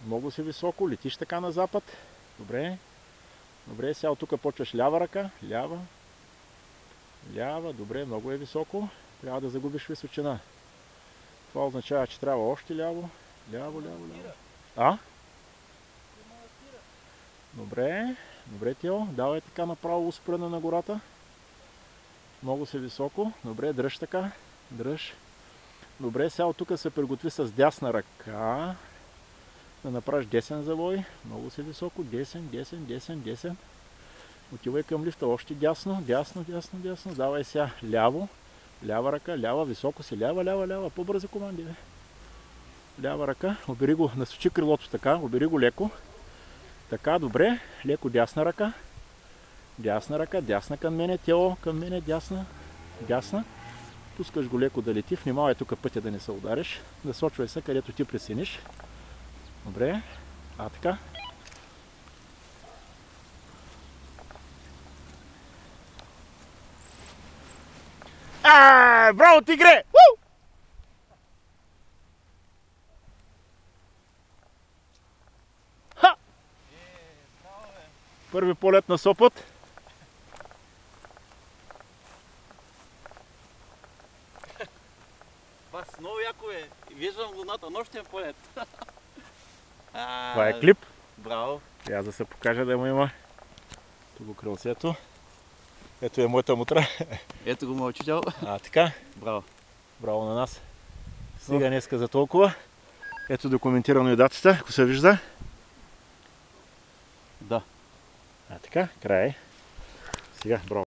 Много си високо, летиш така на запад. Добре. Добре, сега от тук почваш лява ръка. Лява. Лява, добре, много е високо. Трябва да загубиш височина. Това означава, че трябва още ляво. Ляво, ляво, ляво. А? Добре. Добре, Тео. Давай така направо успорено на гората. Много си високо. Добре, дръж така. Дръж. Добре, сега от тук се приготви с дясна ръка. Да направиш десен завой. Много си високо. Десен, десен, десен, десен. Отивай към лифта. Още дясно, дясно, дясно, дясно. Давай сега ляво. Лява ръка, лява, високо си. Лява, лява, лява. По-бързи команди, бе. Лява ръка. Обери го, насочи крилото така. Обери го леко. Така, добре. Леко дясна ръка. Дясна ръка, дясна към мене. Тео, към мене, дясна. Дясна. Пускаш го леко да лети. Внимавай тук пътя да не се удариш. Насочвай се където ти пресениш. Добре. А така. Браво, тигре! Ха! Първи полет на Сопот. Бас, много яко е. Виждам луната, нощен полет. Това е клип. Браво. Трябва да се покажа да му има тук крилцето. Ето е моята мутра. Ето го моят учител. Така. Браво. Браво на нас. Сега днеска за толкова. Ето документирано и датата, ако се вижда. Да. Така, край. Сега, браво.